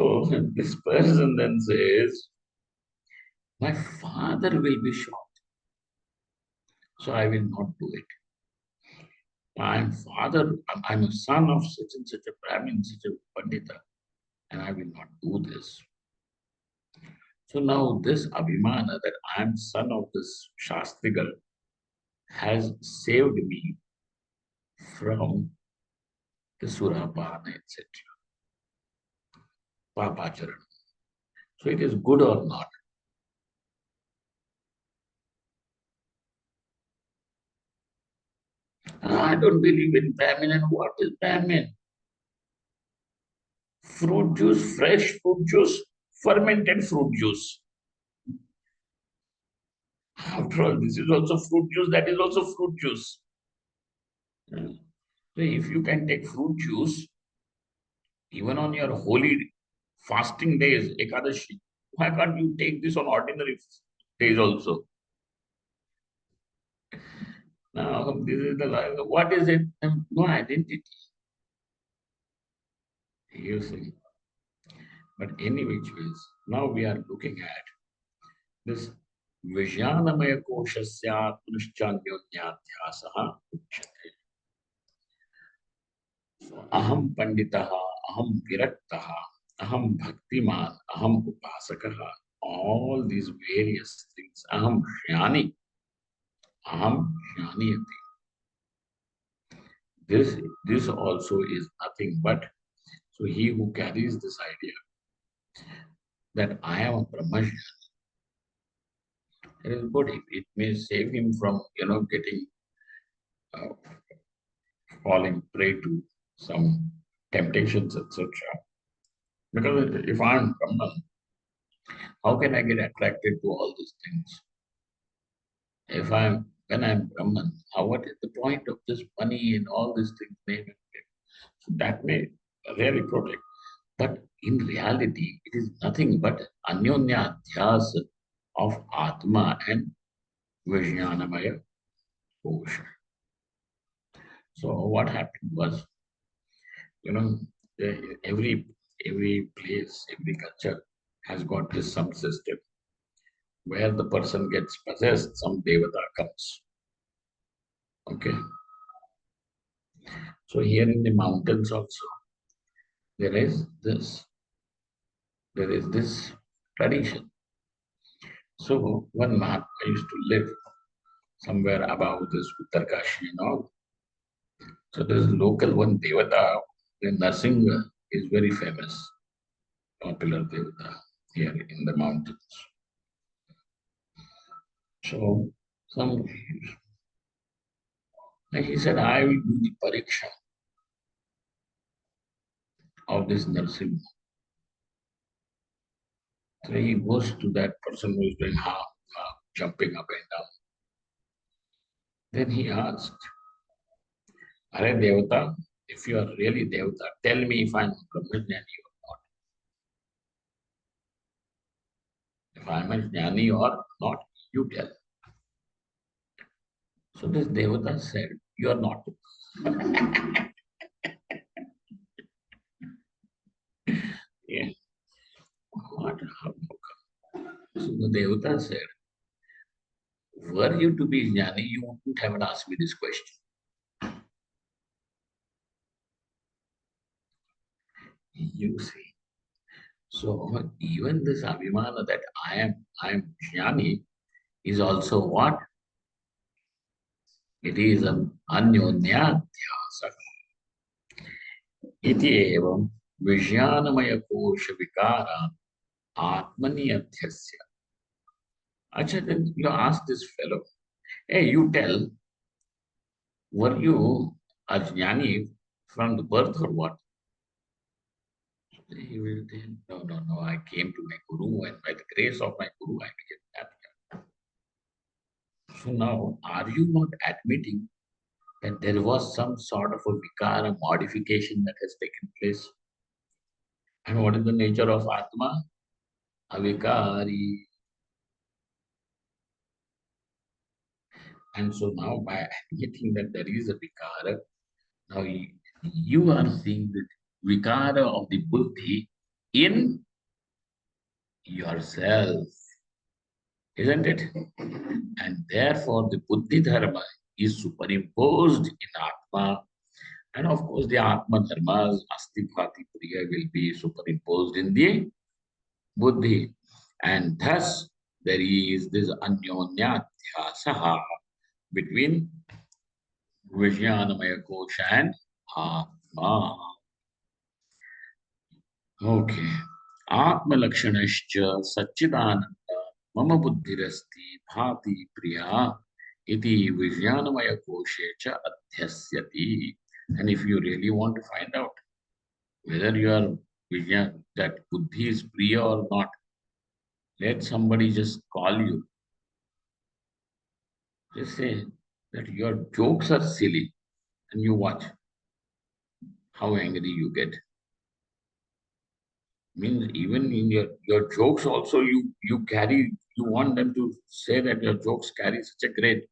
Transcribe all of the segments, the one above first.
So this person then says, my father will be shocked, so I will not do it. I'm a son of such and such a Brahmin, such a Pandita, and I will not do this. So now this Abhimana that I am son of this Shastrigal has saved me from the Surapana, etc. Papacharan. So it is good or not? I don't believe in Brahmin. And what is Brahmin? Fruit juice, fresh fruit juice, fermented fruit juice. After all, this is also fruit juice, that is also fruit juice. So if you can take fruit juice, even on your holy fasting days, Ekadashi, why can't you take this on ordinary days also? Now, this is the what is it? No identity, you see. But any which ways, now we are looking at this Vijnanamaya Koshasya Punushchandyonya Uchyate. So, Aham Panditaha, Aham Viraktaha, Aham Bhaktiman, Aham Upasakaha, all these various things. Aham Jnani, Aham Jnaniyati. This also is nothing but, so he who carries this idea that I am a Brahmajna, it is good. It may save him from, getting uh, falling prey to some temptations, etc. Because if I'm Brahman, how can I get attracted to all these things? When I'm Brahman, what is the point of this money and all these things? So that may really protect. But in reality, it is nothing but Anyonya Dhyas of Atma and Vijnanamaya Kosha. So what happened was, you know, every place, every culture has got this some system where the person gets possessed, some devata comes. Okay. So here in the mountains also, there is this, there is this tradition. So one man I used to live somewhere above this Uttarkashi and all. So there is local one devata, the Narsinga is very famous, popular devata here in the mountains. So some and he said, I will do the pariksha of this Narsimha. So he goes to that person who is doing half, jumping up and down. Then he asked, Are Devata, if you are really Devata, tell me if I'm Brahmajnani or not. If I'm a Jnani or not, you tell. So this Devata said, You are not. Yeah. What? So the Devata said, Were you to be Jnani, you wouldn't have asked me this question. You see. So even this Abhimana that I am Jnani is also what? It is an Anyonyadhyasa. Iti evam Vijnanamaya Kosha Vikara Atmani Adhyasya. Acha, then you ask this fellow, hey, you tell, were you a Jnani from the birth or what? He will tell, no, I came to my Guru and by the grace of my Guru I became happy. So now, are you not admitting that there was some sort of a vikara modification that has taken place? And what is the nature of Atma? Avikari. And so now by admitting that there is a vikara, now you are seeing the vikara of the buddhi in yourself, isn't it? And therefore, the Buddhi Dharma is superimposed in Atma. And of course, the Atma Dharmas, Asti Bhati Priya, will be superimposed in the Buddhi. And thus, there is this Anyonyadhyasaha between Vijnanamaya Kosha and Atma. Okay. Atma Lakshanascha Satchidananda Mama Buddhirasti Bhati Priya Iti Vijnanamaya Koshe cha Adhyasyati. And if you really want to find out whether your Vijnan, that Buddhi is Priya or not, let somebody just call you. Just say that your jokes are silly and you watch how angry you get. Means even in your jokes also you carry, you want them to say that your jokes carry such a great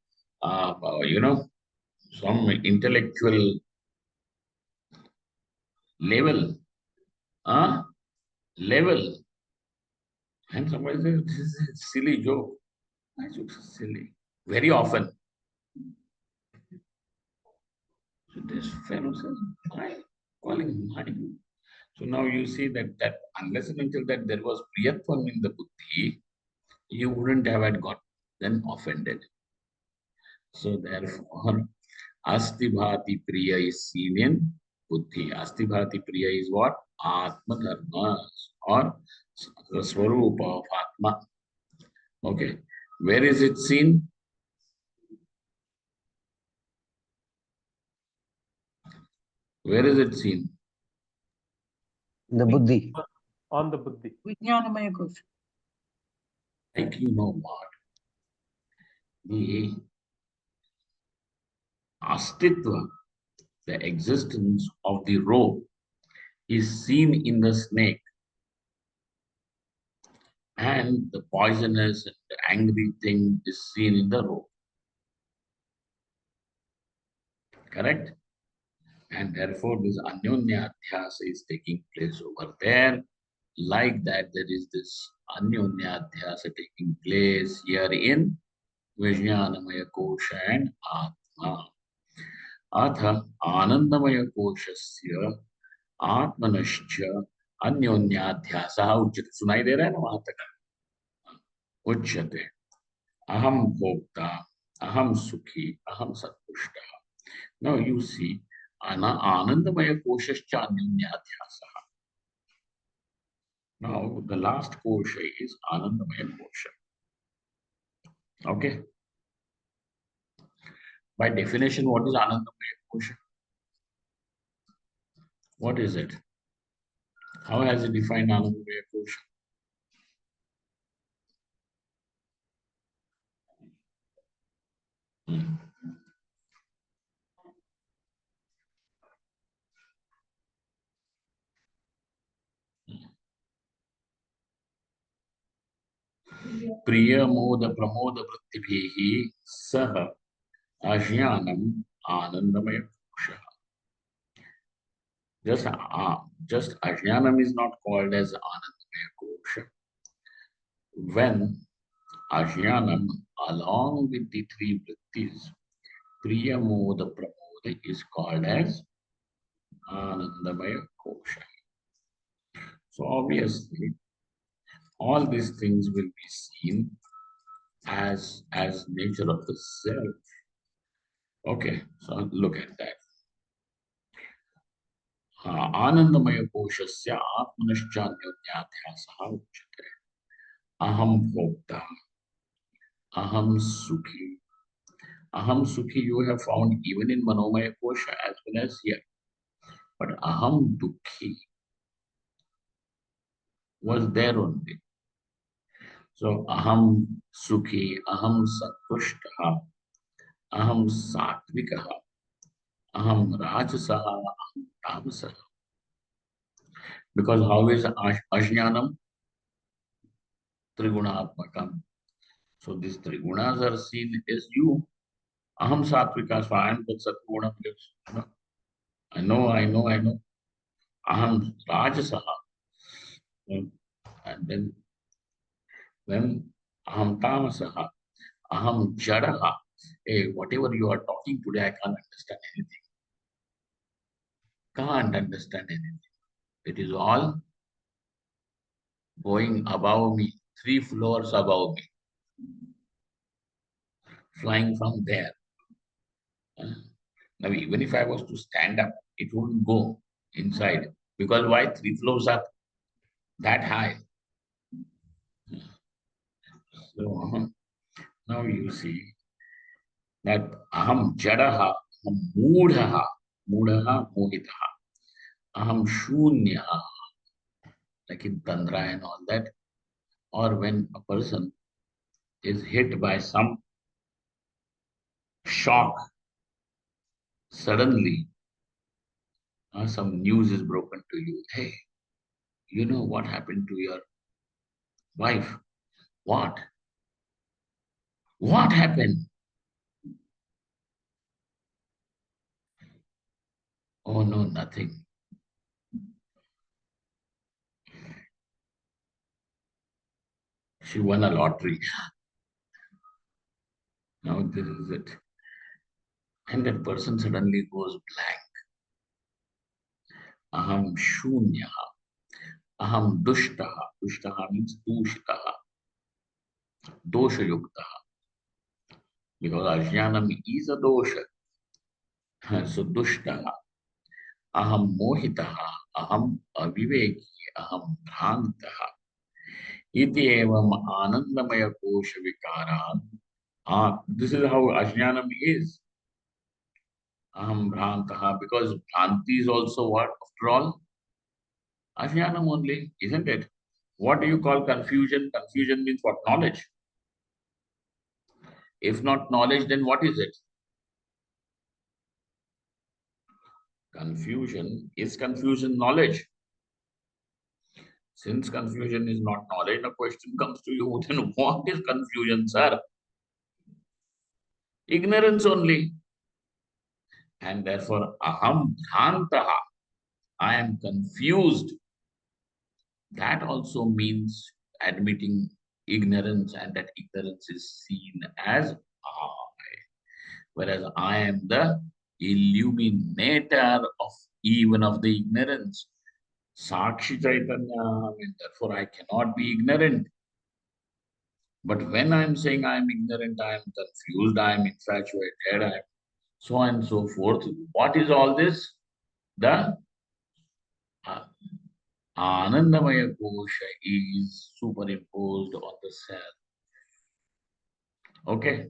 some intellectual level, uh, level, and somebody says this is a silly joke. My jokes are silly very often. So this fellow says, "Why calling mine?" So now you see that unless and until that there was priyatvam in the buddhi, you wouldn't have had got then offended. So therefore, Asti Bhati Priya is seen in Buddhi. Asti Bhati Priya is what? Atma Dharma or the Swarupa of Atma. Okay. Where is it seen? Where is it seen? The Buddhi. On the Buddhi. Vijnanamaya Kosha. Like you know what? The Astitva, the existence of the rope, is seen in the snake, and the poisonous and the angry thing is seen in the rope. Correct? And therefore, this Anyonya Adhyasa is taking place over there. Like that, there is this Anyonya Adhyasa taking place here in Vijnanamaya Kosha and Atma. Atha Anandamaya Koshasya Atmanascha Anyonya Uchyate. सुनाई दे रहा है ना वहां तक? उच्यते Aham Bhokta, Aham Sukhi, Aham Satpushta. Now you see, Anandamaya Koshascha Anyonyadhyasa. Now the last kosha is Anandamaya kosha. Okay. By definition, what is Anandamaya kosha? What is it? How has it defined Anandamaya kosha? Priya Moda Pramoda Vrittibhihi Saha Ajnanam Anandamaya kosha. Just Ajnanam is not called as Anandamaya kosha. When Ajnanam, along with the three vrittis, Priya Moda Pramoda is called as Anandamaya kosha. So obviously, all these things will be seen as nature of the self. Okay, so look at that. Anandamaya koshasya atmanashchanyodhyatyasaha uchyate. Aham bhokta, aham sukhi. Aham sukhi you have found even in manomaya kosha as well as here. But aham dukhi was there only. So aham sukhi, aham satpushtaha, aham satvikaha, aham rajasaha, aham tamasaha. Because how is ajnanam? Trigunatmakam. So these trigunas are seen as you. Aham satvika, so I am the satguna. I know. Aham rajasaha. And then when aham tamasaha, aham jadaha, hey, whatever you are talking today, I can't understand anything. Can't understand anything. It is all going above me, 3 floors above me, flying from there. Uh, Now, even if I was to stand up, it wouldn't go inside. Because why? 3 floors up, that high. So now you see that aham jadaha, aham moodhaha, moodhaha, mohitaha, aham shunyaha, like in Tantra and all that. Or when a person is hit by some shock, suddenly some news is broken to you. Hey, you know what happened to your wife? What? What happened? Oh no, nothing. She won a lottery. Now this is it. And that person suddenly goes blank. Aham shunyaha. Aham dushtaha. Dushtaha means dushitaha. Doshayuktaha. Because ajnanam is a dosha. So dushtaha. Aham mohitaha. Aham aviveki. Aham bhrantaha. Iti evam anandamaya kosha vikaran. This is how ajnanam is. Aham bhrantaha. Because bhranti is also what? After all, ajnanam only, isn't it? What do you call confusion? Confusion means what? Knowledge. If not knowledge, then what is it? Confusion is confusion knowledge. Since confusion is not knowledge, the question comes to you, then what is confusion, sir? Ignorance only. And therefore, aham bhrantaha, I am confused. That also means admitting ignorance, and that ignorance is seen as I. Whereas I am the illuminator of even of the ignorance. Sakshi Chaitanya, and therefore I cannot be ignorant. But when I'm saying I'm ignorant, I'm confused, I'm infatuated, I'm so on and so forth. What is all this? The uh, Anandamaya Kosha is superimposed on the self. Okay?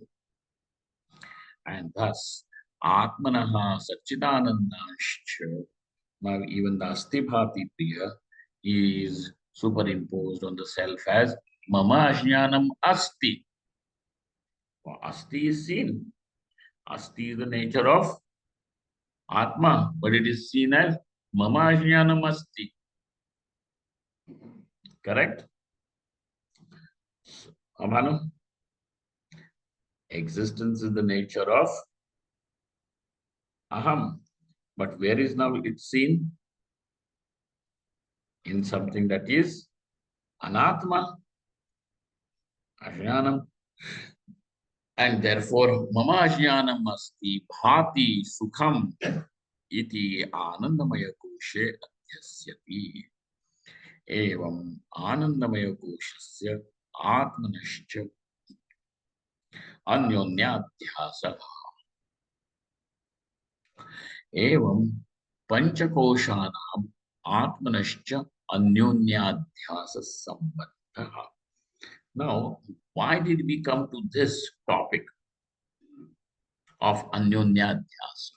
And thus, Atmanaha Satchidanandascha, now even the Astibhati Priya is superimposed on the self as Mama Ajnanam Asti. Asti is seen. Asti is the nature of Atma, but it is seen as Mama Ajnanam Asti. Correct? Abhanu? Existence is the nature of Aham. But where is now it seen? In something that is Anatma, Ajnanam. And therefore, Mama Ajnanam Asti Bhati Sukham iti Anandamaya Koshe Adhyasyati. Evam Anandamaya Koshasya Atmanascha Anyonyadhyasa. एवं पंचकोशानाम आत्मनश्च अन्योन्याध्यास संबंधः. Now, why did we come to this topic of anyonyadhyasa?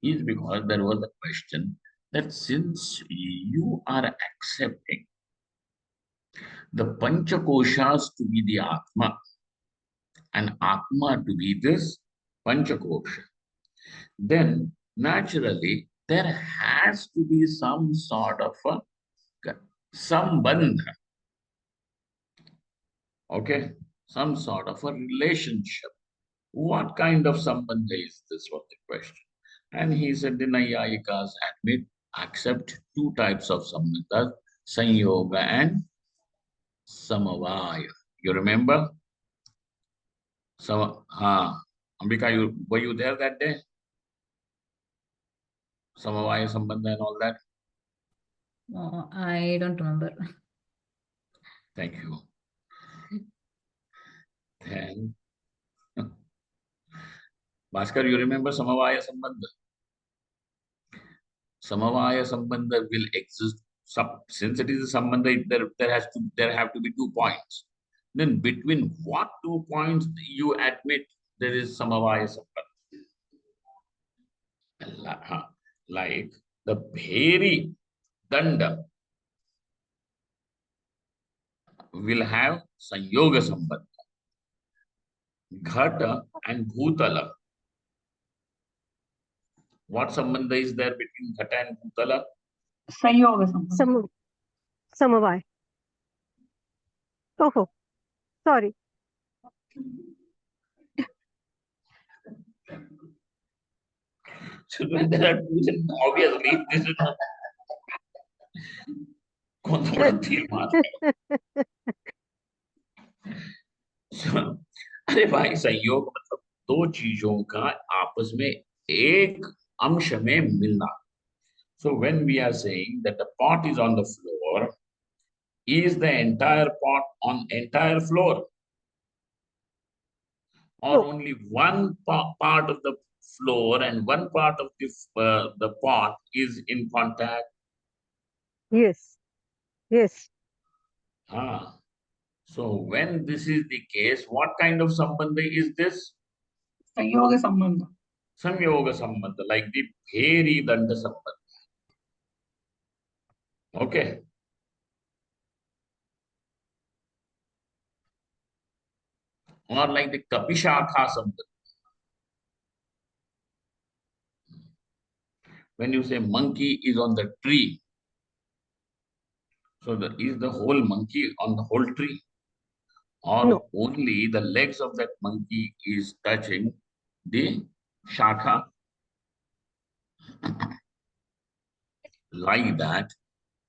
Is because there was a question that since you are accepting the panchakoshas to be the Atma and Atma to be this panchakosha, then naturally there has to be some sort of a sambandha, okay, some sort of a relationship. What kind of sambandha is this, was the question. And he said the Nayayikas accept two types of sambandhas. Sanyoga and Samavaya. You remember? Ambika, were you there that day? Samavaya Sambandha and all that? Oh, I don't remember. Thank you. Then, Bhaskar, you remember Samavaya Sambandha? Samavaya Sambandha will exist. Since it is a Sambandha, there have to be 2 points. Then between what 2 points you admit there is Samavaya Sambandha? Like the Bheri Danda will have Sanyoga Sambandha. Ghata and Bhutala. What Sambandha is there between Ghata and Bhutala? Sanyoga Sambandha. Samavaya. Oh, sorry. So when there are two, then obviously this is not. कौन सा बड़ा तीर मार रहा है? अरे भाई संयोग मतलब दो चीजों का आपस में एक अंश में मिलना. So when we are saying that the pot is on the floor, is the entire pot on entire floor? Or No. only one part of the floor and one part of the pot is in contact? Yes. Yes. Ah. So when this is the case, what kind of sambandha is this? Sanyoga Sambandha. Samyoga sambandha, like the Bheri Danda sambandha. Okay. Or like the Kapishakha sambandha. When you say monkey is on the tree, so is the whole monkey on the whole tree? Or No. only the legs of that monkey is touching the shakha? Like that,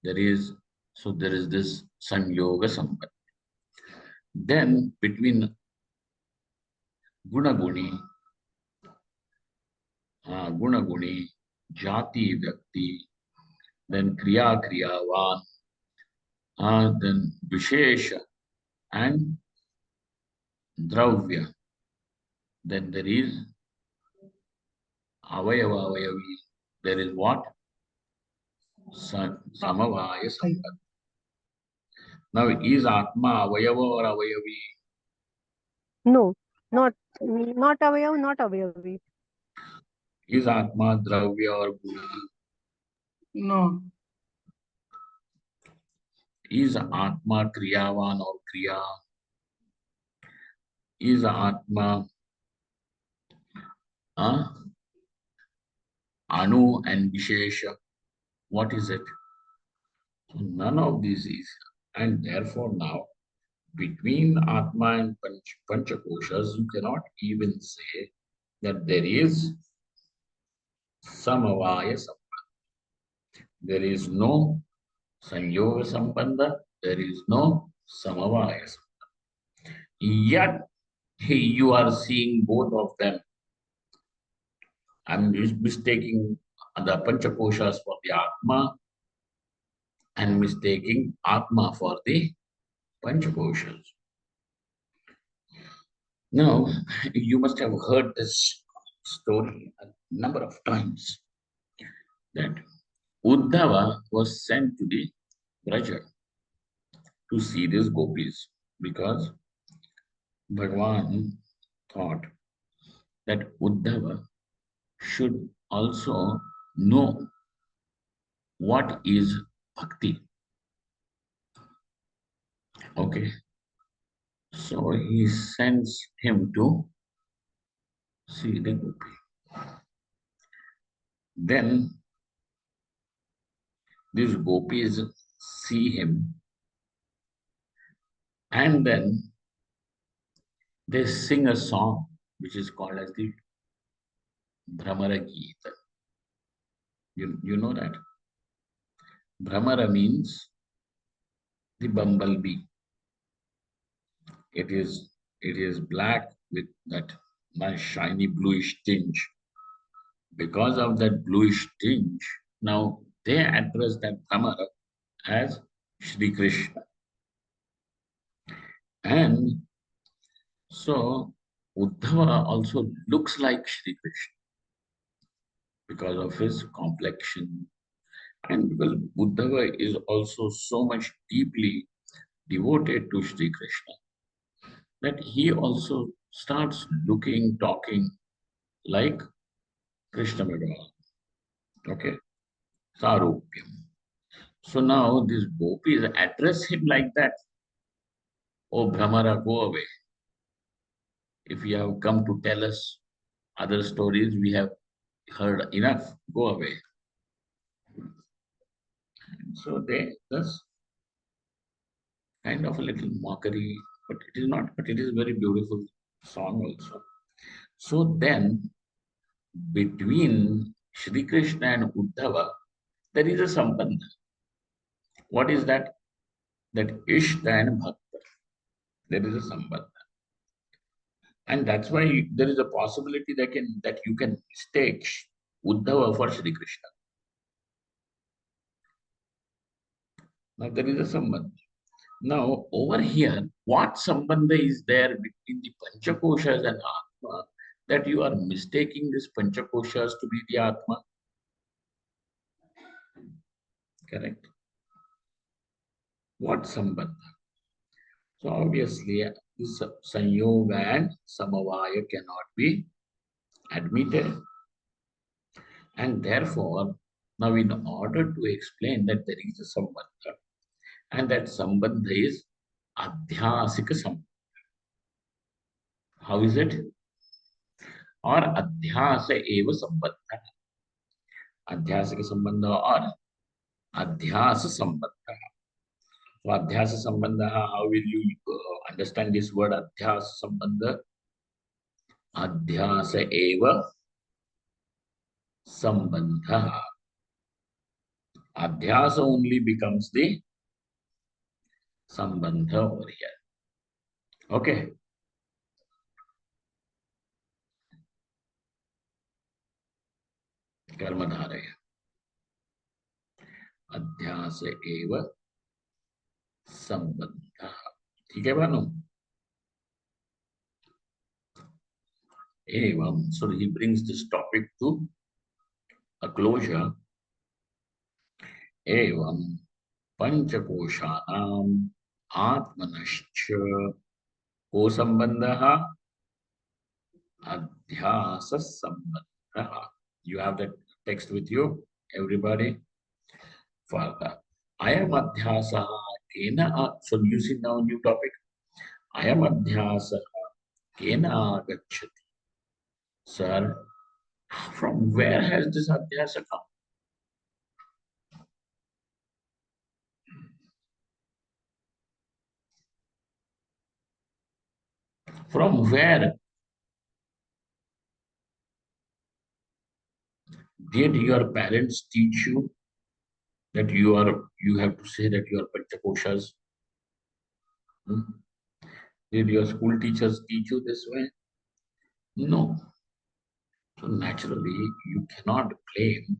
there is this Sanyoga sambandha. Then between Gunaguni, Gunaguni, Jati Vyakti, then Kriya Kriyavan, then Vishesha and Dravya. Then there is Avayava Avayavi. There is what? Samavaya Sambandha. Now, is Atma Avayava or Avayavi? No. Not Avayav, not Avayavi. Is Atma Dravya or Guna? No. Is Atma Kriyavan or Kriya? Is Atma Anu and Vishesha? What is it? So none of these is. And therefore now, between Atma and Panchakoshas, you cannot even say that there is Samavaya Sambandha. There is no Sanyoga Sambandha. There is no Samavaya Sambandha. Yet, you are seeing both of them. I'm mistaking the Panchakoshas for the Atma and mistaking Atma for the Panchakoshas. Now, you must have heard this story a number of times that Uddhava was sent to the Braja to see these gopis because Bhagwan thought that Uddhava should also know what is bhakti. Okay. So he sends him to see the gopi. Then these gopis see him and then they sing a song which is called as the Brahmara Gita. You know that? Brahmara means the bumblebee. It is black with that nice shiny bluish tinge. Because of that bluish tinge, now they address that Brahmara as Shri Krishna. And so Uddhava also looks like Shri Krishna because of his complexion. And because Uddhava is also so much deeply devoted to Shri Krishna that he also starts looking, talking like Krishna Bhagavan. Okay? Sarupyam. So now these gopis address him like that. Oh, Brahmara, go away. If you have come to tell us other stories, we have heard enough. Go away. So they thus kind of a little mockery, but it is not, but it is a very beautiful song also. So then between Shri Krishna and Uddhava, there is a sambandha. What is that? That Ishta and Bhakta. There is a sambandha. And that's why there is a possibility that you can mistake Uddhava for Shri Krishna. Now there is a sambandha. Now over here, what sambandha is there between the Panchakoshas and Atma that you are mistaking this Panchakoshas to be the Atma? Correct? What sambandha? So obviously, this Sanyoga and Samavaya cannot be admitted. And therefore, now in order to explain that there is a sambandha, and that sambandha is Adhyasika sambandha. How is it? Or Adhyasa eva sambandha. Adhyasika sambandha or Adhyasa sambandha. So Adhyasa sambandha, how will you understand this word Adhyasa sambandha? Adhyasa eva sambandha. Adhyasa only becomes the sambandha over here. Okay. Karmadharaya. Adhyasa eva sambandha. ठीक है Bhanu? Evam. So he brings this topic to a closure. Evam Panchakoshanam Atmanascha Ko Sambandha Adhyasa Sambandha. You have that text with you, everybody? Further. Ayam Adhyasa Kena. So you see now new topic. Ayam Adhyasa Kena Agacchati. Sir, from where has this Adhyasa come? From where did your parents teach you that you have to say that you are Panchakoshas? Did your school teachers teach you this way? No. So naturally, you cannot blame,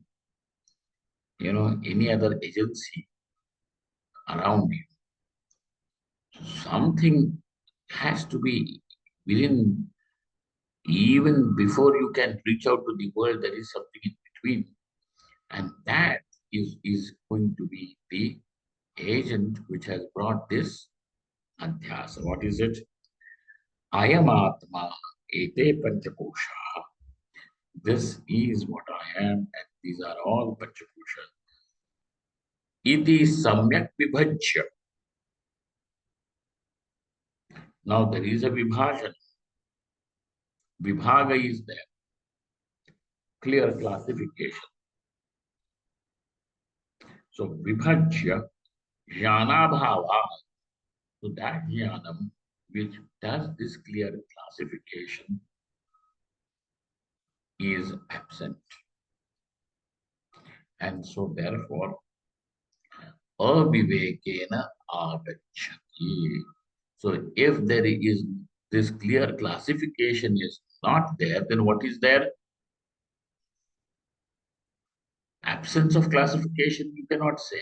any other agency around you. Something has to be within, even before you can reach out to the world, there is something in between. And that is going to be the agent which has brought this adhyasa. What is it? Ayam Atma Ete Panchakosha. This is what I am, and these are all Panchakoshas. Iti Samyak Vibhajya. Now there is a Vibhajan. Vibhaga is there. Clear classification. So Vibhajya Jnana Bhava. So that Jnanam which does this clear classification is absent. And so therefore, avivekena agacchati. So if there is this clear classification is not there, then what is there? Absence of classification, you cannot say.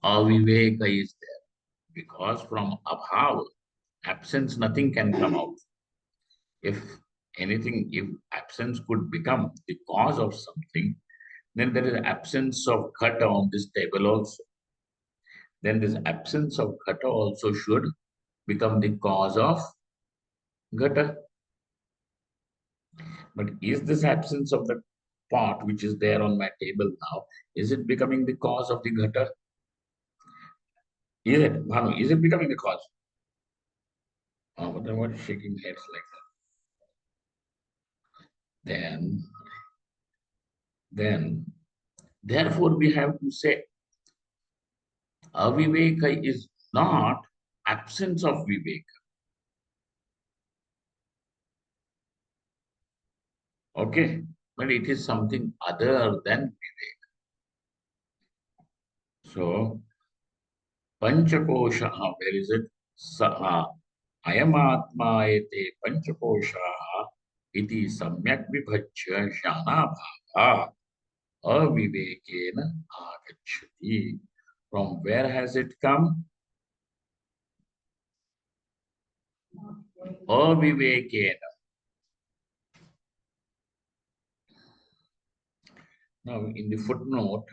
Aviveka is there. Because from abhava, absence, nothing can come out. If anything, if absence could become the cause of something, then there is absence of ghata on this table also. Then this absence of ghata also should become the cause of ghata. But is this absence of the pot which is there on my table now, is it becoming the cause of the ghata? Is it, Bhanu, is it becoming the cause? Oh, but then what is shaking heads like that? Then, therefore we have to say, aviveka is not absence of viveka. Okay, but it is something other than viveka. So, panchakosha, where is it? Ayamatma ete panchakosha iti samyak vibhajya jnanabhava avivekena agacchati. From where has it come? Avivekena. Now, in the footnote,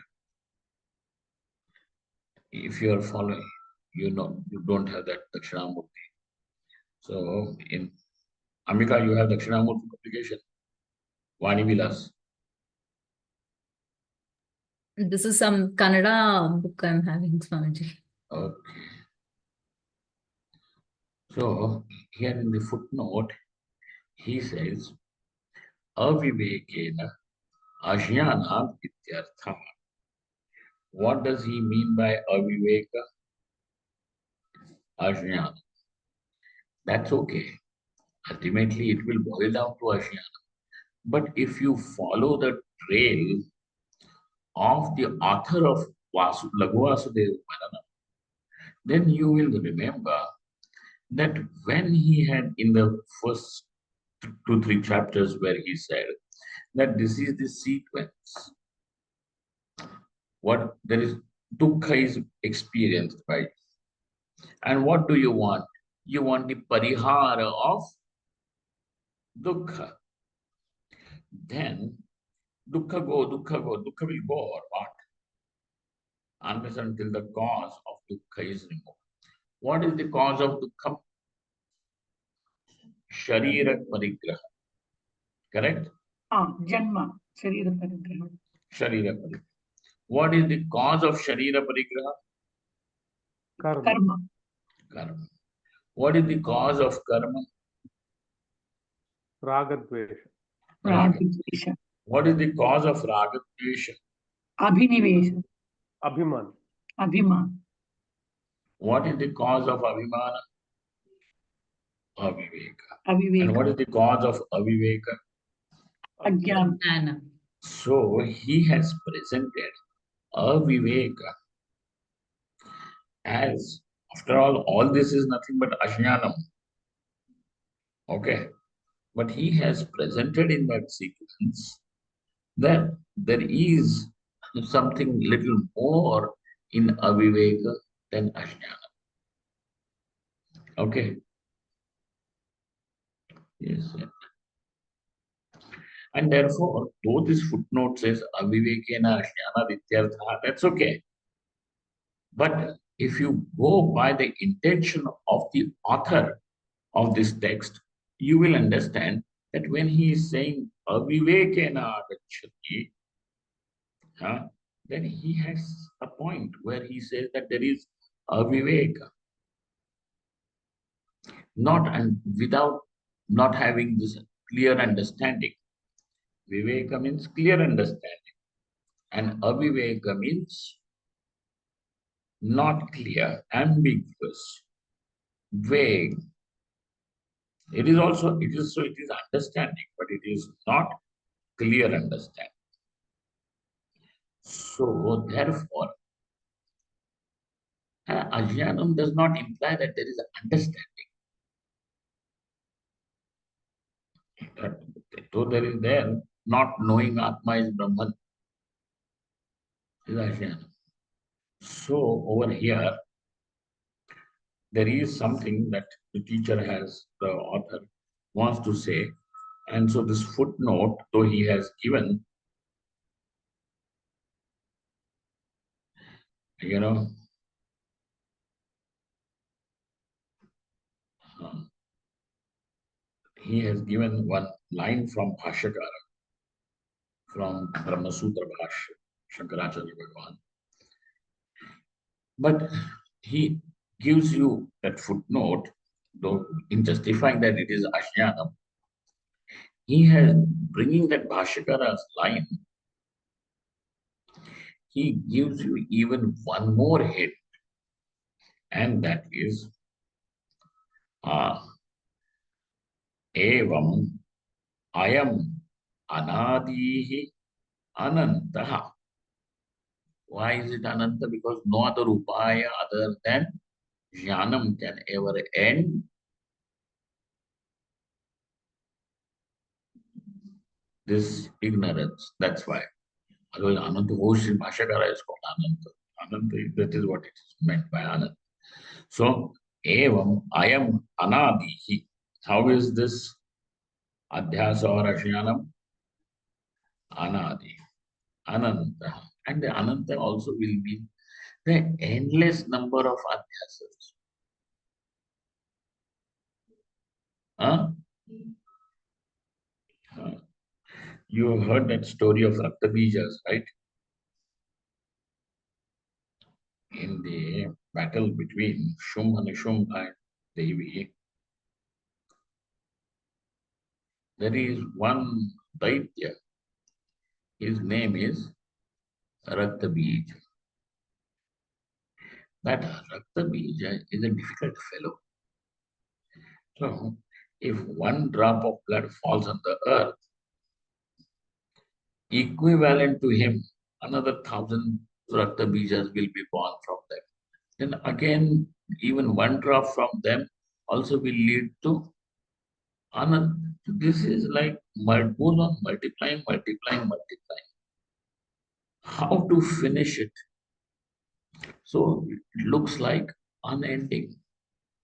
if you are following, you know, you don't have that Dakshinamurti. So, in Amika, you have Dakshinamurti publication, Vani Vilas. This is some Kannada book I'm having, Swamiji. Okay. So, here in the footnote, he says, Avivekena ajnana ityartha. What does he mean by aviveka? Ajnana. That's okay. Ultimately, it will boil down to ajnana. But if you follow the trail of the author of Laghuvasudeva Mananam, then you will remember that when he had in the first 2-3 chapters where he said that this is the sequence, what there is, dukkha is experienced by you. And what do you want? You want the parihara of dukkha. Then dukkha will go or what? Unless until the cause of dukkha is removed. What is the cause of dukkha? Sharira parigraha. Correct? Janma, Sharira Parigraha. Sharira parigraha. What is the cause of sharira parigraha? Karma. Karma. What is the cause of karma? Ragadvesha. Ragadvesha. What is the cause of ragadvesha? Abhinivesha. Abhiman. Abhiman. What is the cause of abhimana? Aviveka. And Aviveka. what is the cause of aviveka? Ajnana. Anna. So he has presented aviveka as, after all this is nothing but ajnanam. Okay. But he has presented in that sequence that there is something little more in aviveka than ajnana. Okay. Yes. And therefore, though this footnote says avivekena ajnana vidyartha, that's okay. But if you go by the intention of the author of this text, you will understand that when he is saying avivekena agacchati, then he has a point where he says that there is aviveka. Not and without not having this clear understanding. Viveka means clear understanding, and aviveka means not clear, ambiguous, vague. It is understanding, but it is not clear understanding. So therefore, ajnanam does not imply that there is understanding. Though there is there, not knowing Atma is Brahman is ajnanam. So over here, there is something that the teacher has, the author wants to say. And so this footnote, though he has given, you know, uh, he has given one line from Bhashyakara, from Brahma Sutra Bhashya, Shankaracharya Bhagavan. But he gives you that footnote, though in justifying that it is Ajnanam, he has bringing that Bhashyakara's line, he gives you even one more hint, and that is evam ayam anadihi anantaha. Why is it ananta? Because no other upaya other than jnanam can ever end this ignorance. That's why. Otherwise, Ananta Ocean Bhashyakara is called Ananta. Ananta, that is what it is meant by Ananta. So, evam ayam anadihi. How is this adhyasa or ajnanam? Anadi, ananta. And the ananta also will be the endless number of adhyasas. Huh? You have heard that story of Raktabijas, right? In the battle between Shum and Devi, there is one Daitya. His name is Raktabija. That Raktabija is a difficult fellow. So, if one drop of blood falls on the earth, equivalent to him, another 1,000 Raktabijas will be born from them. Then again, even one drop from them also will lead to another. This is like goes on multiplying, multiplying, multiplying. How to finish it? So it looks like unending.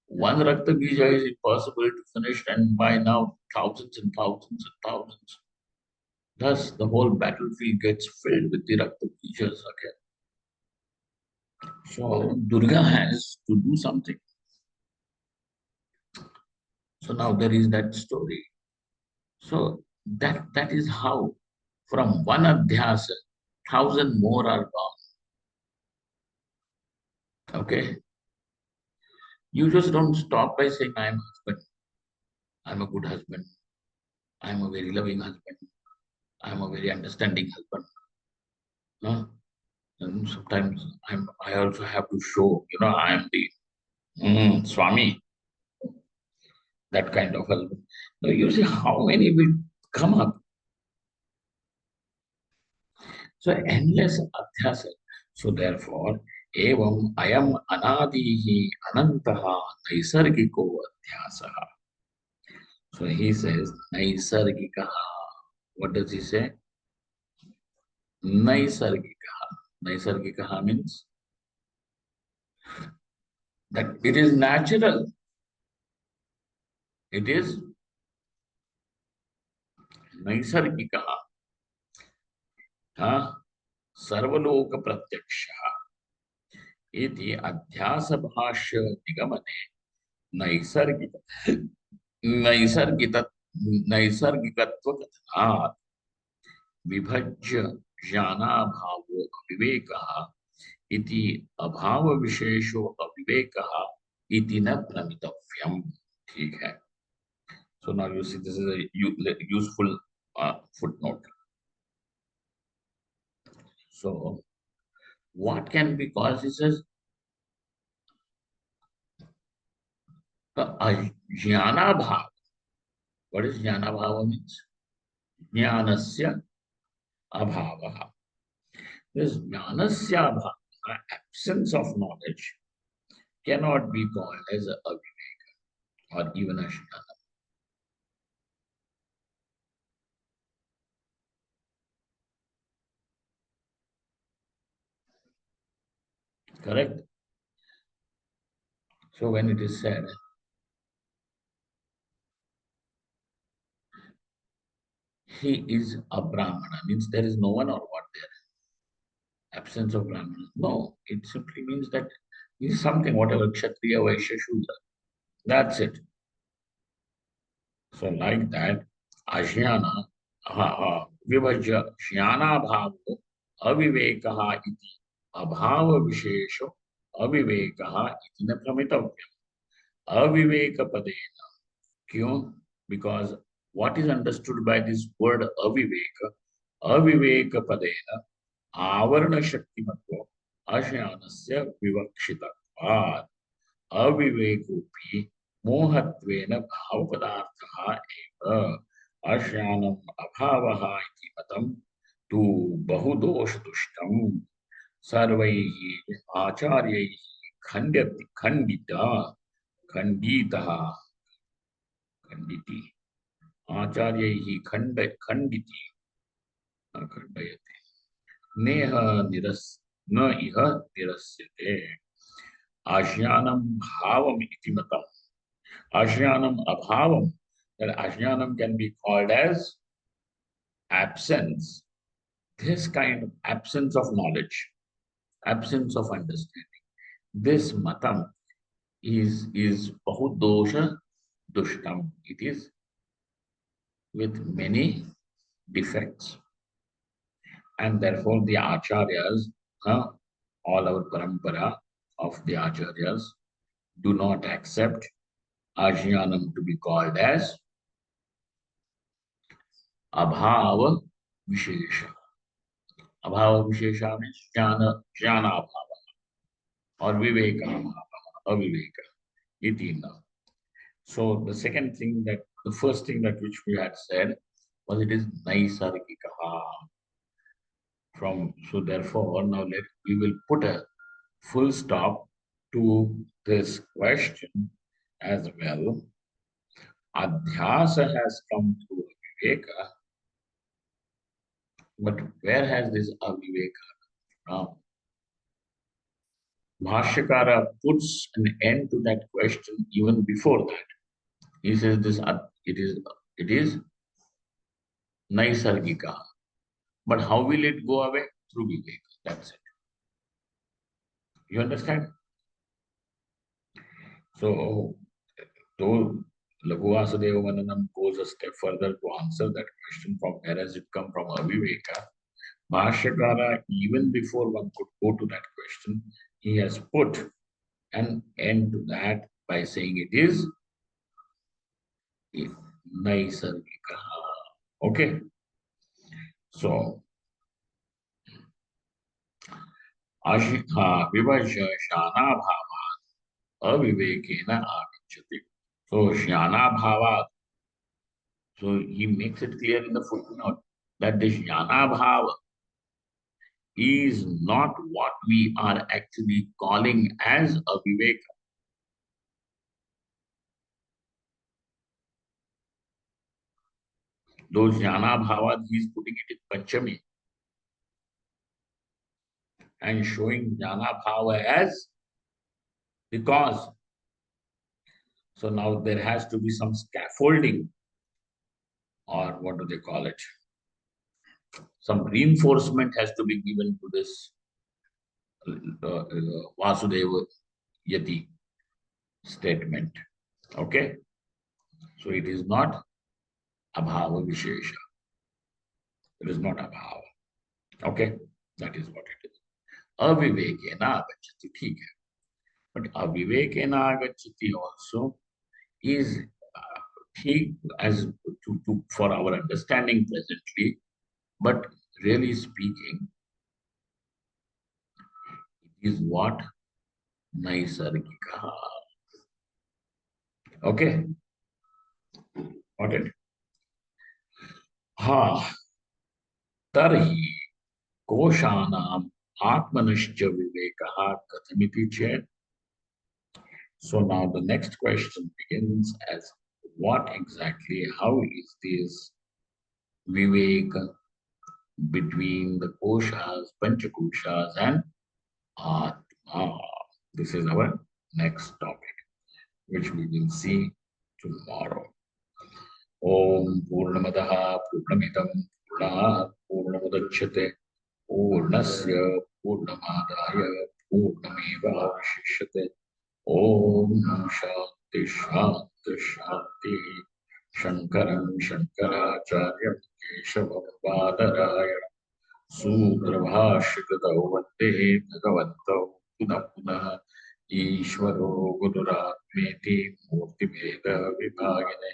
One Rakta Bija is impossible to finish, and by now thousands and thousands and thousands. Thus, the whole battlefield gets filled with the Rakta Bijas again. So Durga has to do something. So now there is that story. So that is how from one adhyasa, 1,000 more are gone. Okay? You just don't stop by saying, I'm a husband, I'm a good husband, I'm a very loving husband, I'm a very understanding husband. No? And sometimes I also have to show, I am the Swami, that kind of husband. Now you see how many will come up. So endless adhyasa. So therefore, evam ayam anadihi anantaha naisargiko adhyasaha. So he says naisargikaha. What does he say? Naisargikaha. Naisargikaha means that it is natural. It is naisargikaha. सर्वलोक प्रत्यक्षः इति अध्यास भाष्य निगमने नैसर्गिक नैसर्गिक नैसर्गिकत्व कथनात् विभज्य ज्ञानाभावो अविवेकः इति अभाव विशेषो अविवेकः इति न भ्रमितव्यम्. ठीक है. So now you see this is a useful footnote. So what can be caused? He says jnana bhav. What is jnana bhava means? Jnanasya abhava. This jnanasya bhava, absence of knowledge, cannot be called as a aviveka or even a jnana. Correct? So when it is said, he is a Brahmana, means there is no one or what there? Absence of Brahmana. No, it simply means that he is something, whatever, Kshatriya, Vaishya, Shudra. That's it. So like that, Ajnana, Vibhajya, Jnana Bhavo, Avivekaha iti, Abhava Vishesho, Avivekaha iti na pramitavya. Aviveka padena. Kyun? Because what is understood by this word aviveka padena, avarana shaktimatva, ajnanasya vivakshitatvat, avivekopi mohatvena bhavapadarthaha eva, ajnanam abhavaha iti matam tu bahudoshadushtam sarvaihi acharyaihi khandita खंडिति आचार्यैः खंडिति खंडयति नेह निरस न इह निरस्यते आज्ञानम भावम इति मतम आज्ञानम अभावम that ajnanam can be called as absence, this kind of absence of knowledge, absence of understanding, this matam is bahudosha dushtam, it is with many defects. And therefore the acharyas, all our parampara of the acharyas, do not accept ajnanam to be called as abhava vishesha. Abhava vishesha means jnana abhava or viveka abhava, aviveka, iti. So the second thing that, the first thing that which we had said was it is naisargikaha. So therefore now we will put a full stop to this question as well. Adhyasa has come through Viveka, but where has this Aviveka now? Bhashyakara puts an end to that question even before that. He says it is Naisargika. But how will it go away? Through Viveka. That's it. You understand? So, though Laghuvasudeva Mananam goes a step further to answer that question from where has it come from Aviveka, Bhashyakara, even before one could go to that question, he has put an end to that by saying it is Naisargika. Okay? So, Vivajya Shana Bhava Avivekena Agachati. So, Jnana Bhava, so he makes it clear in the footnote that this Jnana Bhava is not what we are actually calling as Aviveka. Those Jnana Bhavas, he is putting it in Panchami and showing Jnana Bhava as the cause. So now there has to be some scaffolding, or what do they call it? Some reinforcement has to be given to this Vasudeva Yati statement. Okay? So it is not Abhava Vishesha. It is not Abhava. Okay? That is what it is. Avivekena agachati. ठीक है. But avivekena agachati also is ठीक as for our understanding presently, but really speaking, it is what Naisargika. Okay? Got it? Ha. Tarhi Koshanam Atmanashcha Vivekaha Kathamiti Chet. So now the next question begins as what exactly, how is this Viveka between the Koshas, Panchakoshas and Atma? This is our next topic, which we will see tomorrow. Om Purnamadaha Purnamidam Purnat Purnamudachyate Purnasya Purnamadaya Purnamevavashishyate. Om Shanti Shanti Shanti. Shankaram Shankaracharya Keshavam Badaraya Sudrabhashikatau Vande Bhagavantau Pudah Pudah Ishvaro Gururatmeti Murtimeda Vibhagine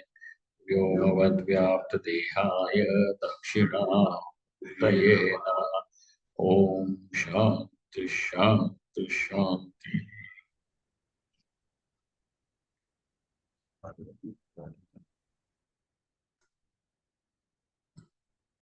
Vyomavadvyaptadehaya Dakshina Om Shanti Shanti Shanti.